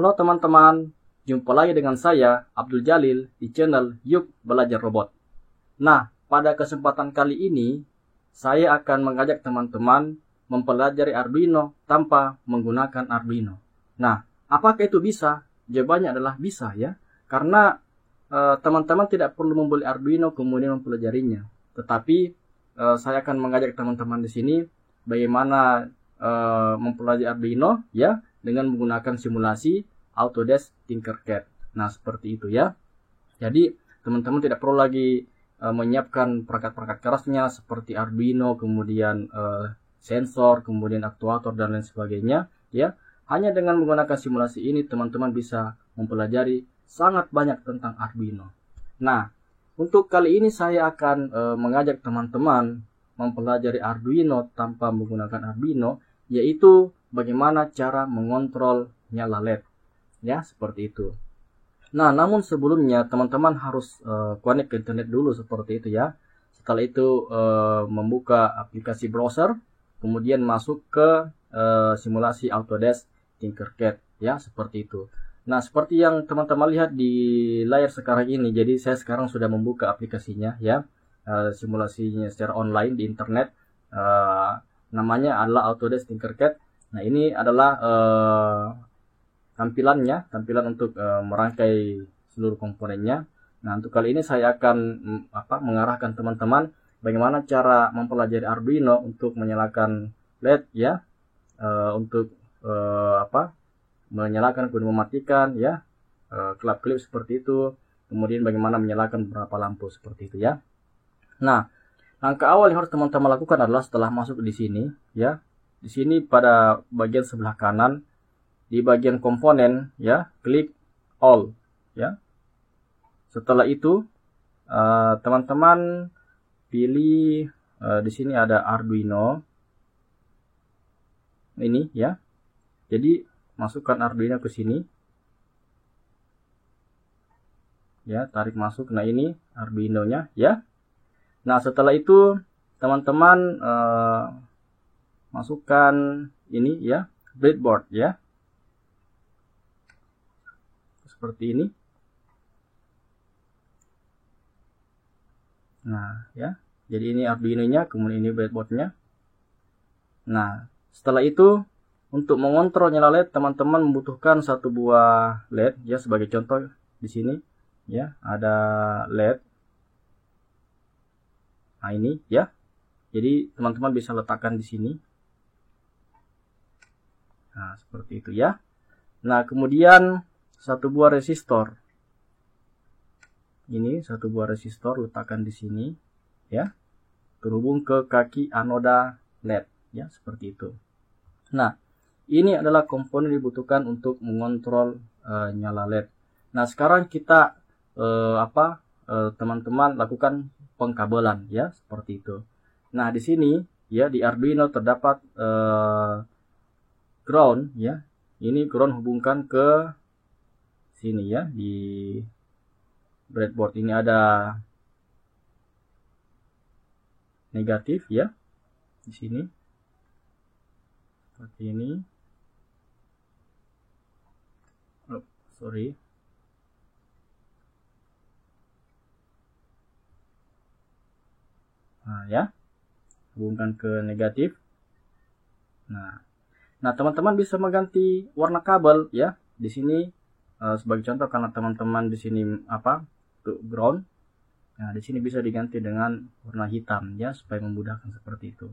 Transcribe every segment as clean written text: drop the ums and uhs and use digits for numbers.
Halo teman-teman, jumpa lagi dengan saya Abdul Jalil di channel Yuk Belajar Robot. Nah, pada kesempatan kali ini saya akan mengajak teman-teman mempelajari Arduino tanpa menggunakan Arduino. Nah, apakah itu bisa? Jawabannya adalah bisa ya, karena teman-teman tidak perlu membeli Arduino kemudian mempelajarinya. Tetapi saya akan mengajak teman-teman di sini bagaimana mempelajari Arduino ya dengan menggunakan simulasi Autodesk Tinkercad. Nah, seperti itu ya. Jadi, teman-teman tidak perlu lagi menyiapkan perangkat-perangkat kerasnya seperti Arduino, kemudian sensor, kemudian aktuator dan lain sebagainya ya. Hanya dengan menggunakan simulasi ini teman-teman bisa mempelajari sangat banyak tentang Arduino. Nah, untuk kali ini saya akan mengajak teman-teman mempelajari Arduino tanpa menggunakan Arduino, yaitu bagaimana cara mengontrol nyala LED. Ya, seperti itu. Nah, namun sebelumnya teman-teman harus connect ke internet dulu seperti itu ya. Setelah itu membuka aplikasi browser, kemudian masuk ke simulasi Autodesk Tinkercad ya, seperti itu. Nah, seperti yang teman-teman lihat di layar sekarang ini, jadi saya sekarang sudah membuka aplikasinya ya, simulasinya secara online di internet. Namanya adalah Autodesk Tinkercad. Nah, ini adalah tampilan untuk merangkai seluruh komponennya. Nah, untuk kali ini saya akan mengarahkan teman-teman bagaimana cara mempelajari Arduino untuk menyalakan LED ya, untuk menyalakan kemudian mematikan ya, kelap-kelip seperti itu. Kemudian bagaimana menyalakan beberapa lampu seperti itu ya. Nah, langkah awal yang harus teman-teman lakukan adalah setelah masuk di sini ya. Di sini pada bagian sebelah kanan di bagian komponen ya, klik all ya. Setelah itu teman-teman pilih di sini ada Arduino. Ini ya. Jadi masukkan Arduino ke sini. Ya, tarik masuk. Nah, ini Arduino-nya ya. Nah, setelah itu teman-teman masukkan ini ya, breadboard ya. Seperti ini. Nah, ya. Jadi ini Arduino-nya, kemudian ini breadboard-nya. Nah, setelah itu untuk mengontrol nyala LED teman-teman membutuhkan satu buah LED ya, sebagai contoh di sini ya, ada LED. Nah, ini ya. Jadi teman-teman bisa letakkan di sini. Nah, seperti itu ya. Nah, kemudian satu buah resistor. Ini satu buah resistor letakkan di sini ya. Terhubung ke kaki anoda LED ya, seperti itu. Nah, ini adalah komponen yang dibutuhkan untuk mengontrol nyala LED. Nah, sekarang kita teman-teman lakukan pengkabelan ya, seperti itu. Nah, di sini ya di Arduino terdapat ground ya. Ini ground hubungkan ke sini ya, di breadboard ini ada negatif ya. Di sini seperti ini. Oh, sorry. Nah, ya. Hubungkan ke negatif. Nah, teman-teman bisa mengganti warna kabel ya. Di sini sebagai contoh, karena teman-teman di sini untuk ground. Nah, di sini bisa diganti dengan warna hitam ya, supaya memudahkan seperti itu.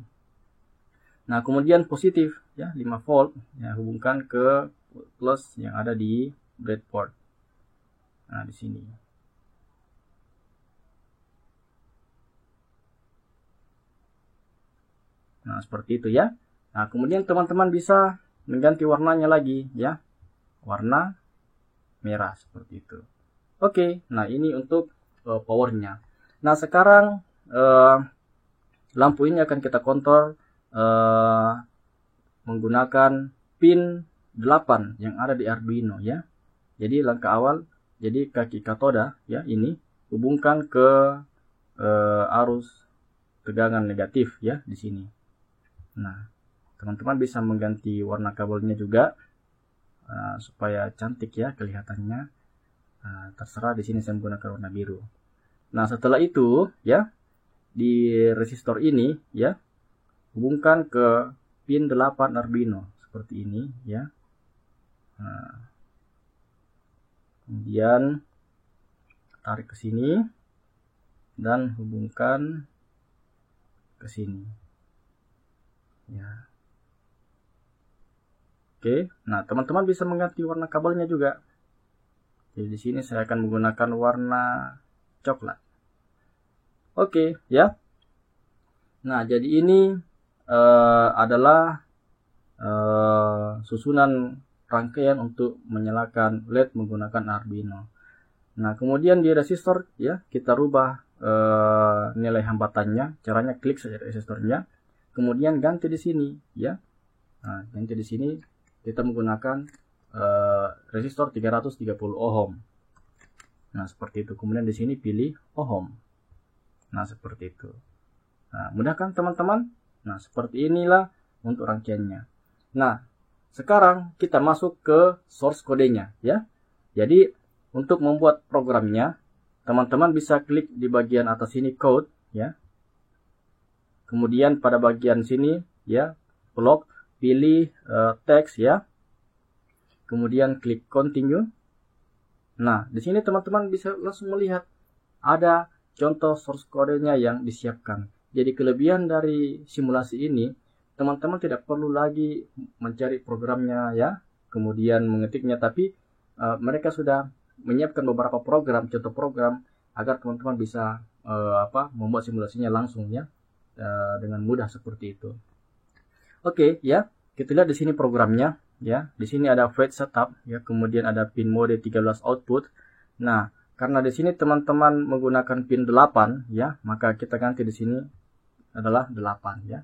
Nah, kemudian positif ya, 5 volt ya, hubungkan ke plus yang ada di breadboard. Nah, di sini. Nah, seperti itu ya. Nah, kemudian teman-teman bisa mengganti warnanya lagi ya. Warna merah seperti itu. Oke, nah ini untuk powernya. Nah, sekarang lampu ini akan kita kontrol menggunakan pin 8 yang ada di Arduino ya. Jadi langkah awal, jadi kaki katoda ya, ini hubungkan ke arus tegangan negatif ya di sini. Nah, teman-teman bisa mengganti warna kabelnya juga supaya cantik ya kelihatannya. Terserah, di sini saya menggunakan warna biru. Nah, setelah itu ya, di resistor ini ya, hubungkan ke pin 8 Arduino seperti ini ya. Kemudian tarik ke sini dan hubungkan ke sini ya. Oke, nah teman-teman bisa mengganti warna kabelnya juga. Jadi di sini saya akan menggunakan warna coklat. Oke ya. Nah, jadi ini adalah susunan rangkaian untuk menyalakan LED menggunakan Arduino. Nah, kemudian di resistor ya, kita rubah nilai hambatannya. Caranya klik saja resistornya, kemudian ganti di sini ya. Nah, ganti di sini kita menggunakan resistor 330 ohm. Nah, seperti itu. Kemudian di sini pilih ohm. Nah, seperti itu. Nah, mudah kan teman-teman? Nah, seperti inilah untuk rangkaiannya. Nah, sekarang kita masuk ke source kodenya ya. Jadi untuk membuat programnya, teman-teman bisa klik di bagian atas sini code ya. Kemudian pada bagian sini ya, block, pilih teks ya. Kemudian klik continue. Nah, di sini teman-teman bisa langsung melihat ada contoh source kodenya yang disiapkan. Jadi kelebihan dari simulasi ini, teman-teman tidak perlu lagi mencari programnya ya, kemudian mengetiknya, tapi mereka sudah menyiapkan beberapa program, contoh program, agar teman-teman bisa membuat simulasinya langsung ya, dengan mudah seperti itu. Oke ya, kita lihat di sini programnya ya. Di sini ada fetch setup ya, kemudian ada pin mode 13 output. Nah, karena di sini teman-teman menggunakan pin 8 ya, maka kita ganti di sini adalah 8 ya.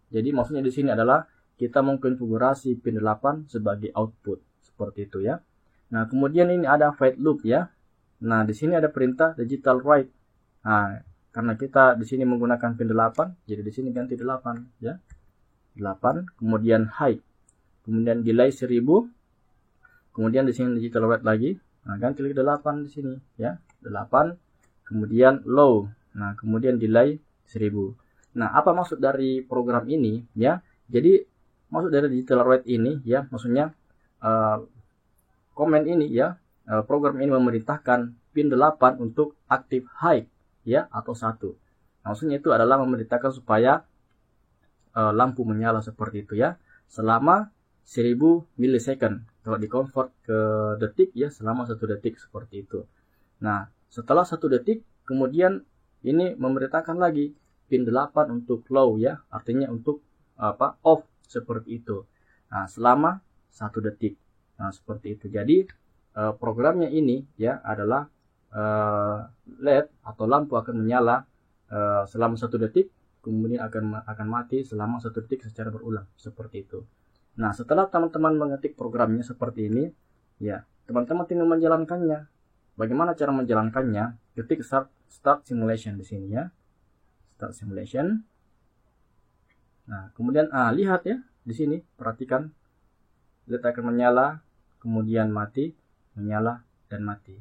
Jadi maksudnya di sini adalah kita mengkonfigurasi pin 8 sebagai output seperti itu ya. Nah, kemudian ini ada while loop ya. Nah, di sini ada perintah digital write. Nah, karena kita di sini menggunakan pin 8, jadi di sini ganti 8 ya. 8, kemudian high. Kemudian delay 1000. Kemudian di sini digital write lagi. Nah, ganti lagi 8 di sini ya. 8. Kemudian low. Nah, kemudian delay 1000. Nah, apa maksud dari program ini ya? Jadi maksud dari digital write ini ya, maksudnya komen ini ya, program ini memerintahkan pin 8 untuk aktif high ya atau 1. Nah, maksudnya itu adalah memerintahkan supaya lampu menyala seperti itu ya, selama 1000 milisecond. Kalau di-convert ke detik ya, selama 1 detik seperti itu. Nah, setelah 1 detik kemudian ini memerintahkan lagi pin 8 untuk low ya, artinya untuk off seperti itu. Nah, selama 1 detik. Nah, seperti itu. Jadi programnya ini ya adalah LED atau lampu akan menyala selama 1 detik, kemudian akan mati selama 1 detik secara berulang seperti itu. Nah, setelah teman-teman mengetik programnya seperti ini ya, teman-teman tinggal menjalankannya. Bagaimana cara menjalankannya? Ketik start simulation di sini ya. Start simulation. Nah, kemudian lihat ya di sini, perhatikan LED akan menyala, kemudian mati, menyala dan mati.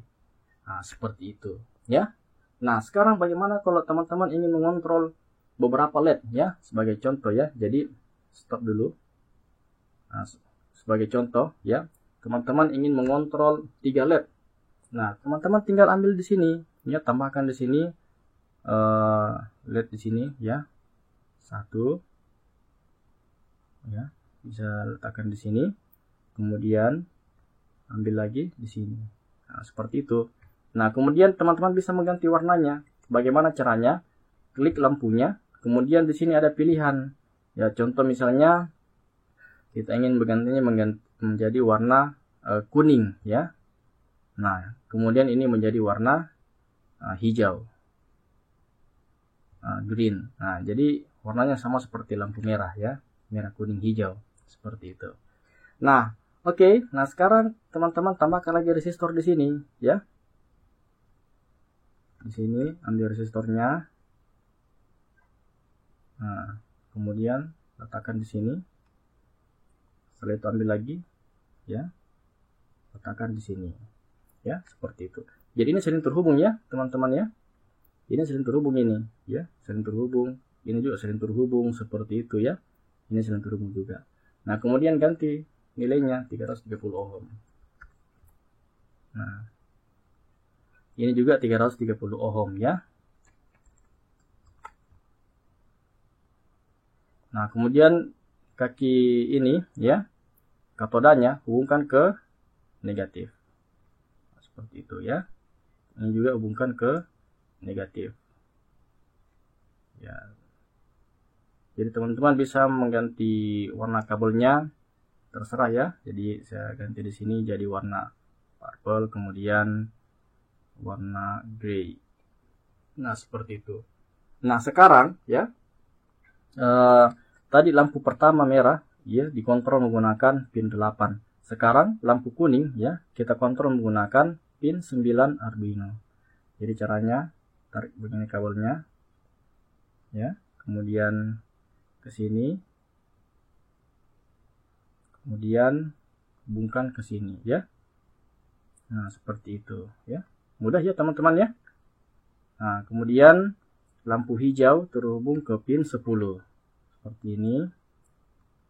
Nah, seperti itu ya. Nah, sekarang bagaimana kalau teman-teman ingin mengontrol beberapa LED ya, sebagai contoh ya. Jadi stop dulu. Nah, sebagai contoh ya, teman-teman ingin mengontrol 3 LED. Nah, teman-teman tinggal ambil di sini ya, tambahkan di sini LED di sini ya. 1 ya, bisa letakkan di sini. Kemudian ambil lagi di sini. Nah, seperti itu. Nah, kemudian teman-teman bisa mengganti warnanya. Bagaimana caranya? Klik lampunya, kemudian di sini ada pilihan. Ya, contoh misalnya kita ingin menggantinya menjadi warna kuning ya. Nah, kemudian ini menjadi warna hijau. Green. Nah, jadi warnanya sama seperti lampu merah ya. Merah, kuning, hijau. Seperti itu. Nah, oke. Nah, sekarang teman-teman tambahkan lagi resistor di sini ya. Di sini ambil resistornya. Nah, kemudian letakkan di sini. Setelah itu ambil lagi ya. letakkan di sini. Ya, seperti itu. Jadi ini saling terhubung ya, teman-teman ya. Ini saling terhubung ini, ya, saling terhubung. Ini juga saling terhubung seperti itu ya. Ini saling terhubung juga. Nah, kemudian ganti nilainya 330 ohm. Nah, ini juga 330 ohm ya. Nah, kemudian kaki ini ya, katodanya hubungkan ke negatif. Seperti itu ya. Ini juga hubungkan ke negatif. Ya. Jadi teman-teman bisa mengganti warna kabelnya terserah ya. Jadi saya ganti di sini jadi warna purple, kemudian warna grey. Nah, seperti itu. Nah, sekarang ya, tadi lampu pertama merah ya dikontrol menggunakan pin 8. Sekarang lampu kuning ya kita kontrol menggunakan pin 9 Arduino. Jadi caranya tarik begini kabelnya ya, kemudian ke sini, kemudian hubungkan ke sini ya. Nah, seperti itu ya. Mudah ya teman-teman ya. Nah, kemudian lampu hijau terhubung ke pin 10. Seperti ini.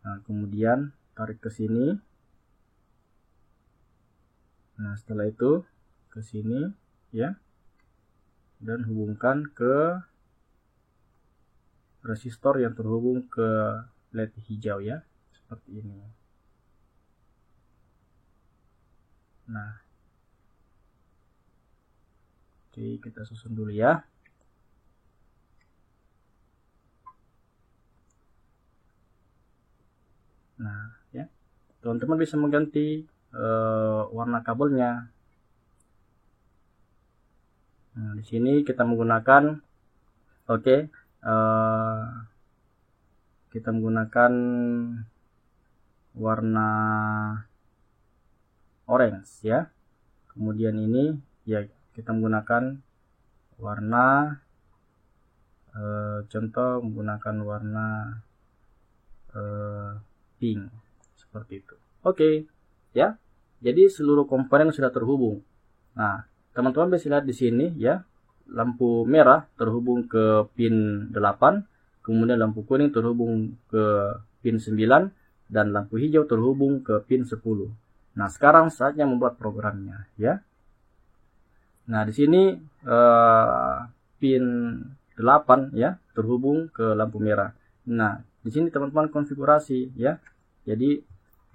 Nah, kemudian tarik ke sini. Nah, setelah itu ke sini ya. Dan hubungkan ke resistor yang terhubung ke LED hijau ya. Seperti ini. Nah, oke, kita susun dulu ya. Nah, ya, teman-teman bisa mengganti warna kabelnya. Nah, di sini kita menggunakan, kita menggunakan warna orange ya. Kemudian ini ya kita menggunakan warna contoh menggunakan warna pink seperti itu. Oke ya. Jadi seluruh komponen sudah terhubung. Nah, teman-teman bisa lihat di sini ya. Lampu merah terhubung ke pin 8, kemudian lampu kuning terhubung ke pin 9 dan lampu hijau terhubung ke pin 10. Nah, sekarang saatnya membuat programnya ya. Nah, di sini pin 8 ya terhubung ke lampu merah. Nah, di sini teman-teman konfigurasi ya. Jadi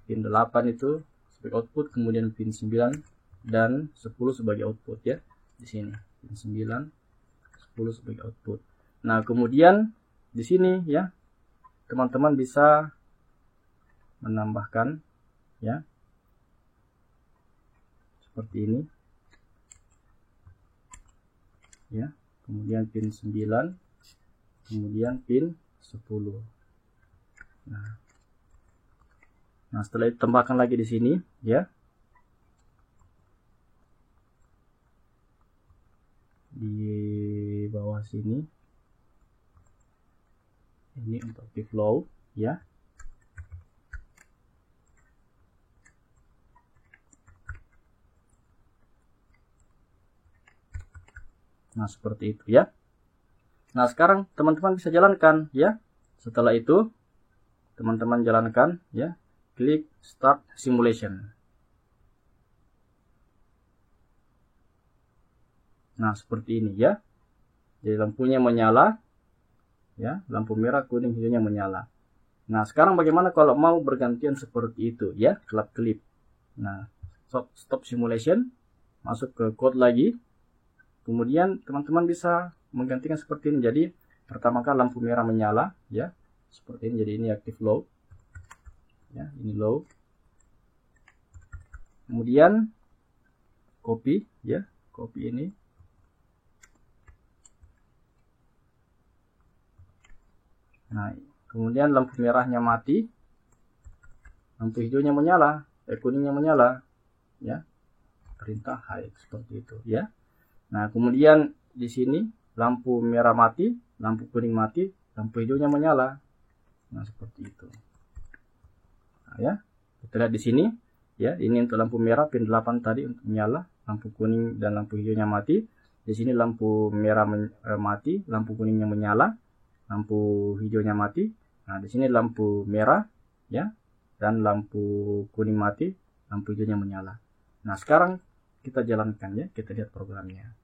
pin 8 itu sebagai output, kemudian pin 9 dan 10 sebagai output ya. Di sini pin 9, 10 sebagai output. Nah, kemudian di sini ya teman-teman bisa menambahkan ya seperti ini ya, kemudian pin 9, kemudian pin 10. Nah, setelah itu tambahkan lagi di sini ya, di bawah sini ini untuk active low ya. Nah, seperti itu ya. Nah, sekarang teman-teman bisa jalankan ya. Setelah itu teman-teman jalankan ya, klik start simulation. Nah, seperti ini ya. Jadi lampunya menyala ya, lampu merah, kuning, hijaunya menyala. Nah, sekarang bagaimana kalau mau bergantian seperti itu ya, klip. Nah, stop simulation, masuk ke code lagi. Kemudian teman-teman bisa menggantikan seperti ini. Jadi pertama kali lampu merah menyala ya, seperti ini. Jadi ini active low ya, ini low. Kemudian copy ya, copy ini. Nah, kemudian lampu merahnya mati, lampu hijaunya menyala, kuningnya menyala ya, perintah hide seperti itu ya. Nah, kemudian di sini lampu merah mati, lampu kuning mati, lampu hijaunya menyala. Nah, seperti itu. Nah, ya. Kita lihat di sini. Ya, ini untuk lampu merah pin 8 tadi untuk menyala, lampu kuning dan lampu hijaunya mati. Di sini lampu merah mati, lampu kuningnya menyala, lampu hijaunya mati. Nah, di sini lampu merah ya dan lampu kuning mati, lampu hijaunya menyala. Nah, sekarang kita jalankan ya, kita lihat programnya.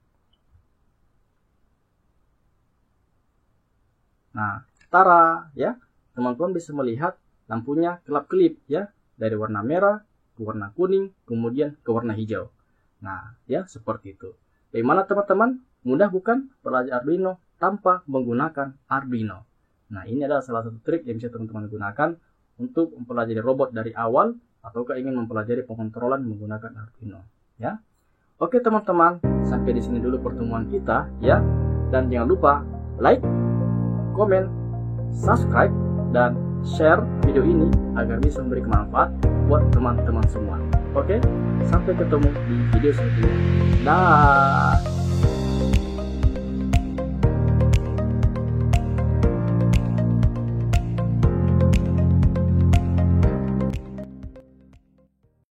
Nah, tara ya, teman-teman bisa melihat lampunya kelap-kelip ya, dari warna merah ke warna kuning, kemudian ke warna hijau. Nah, ya seperti itu. Bagaimana teman-teman? Mudah bukan belajar Arduino tanpa menggunakan Arduino? Nah, ini adalah salah satu trik yang bisa teman-teman gunakan untuk mempelajari robot dari awal ataukah ingin mempelajari pengontrolan menggunakan Arduino, ya. Oke teman-teman, sampai di sini dulu pertemuan kita ya. Dan jangan lupa like, komen, subscribe, dan share video ini agar bisa memberi manfaat buat teman-teman semua. Oke, sampai ketemu di video selanjutnya. Dah.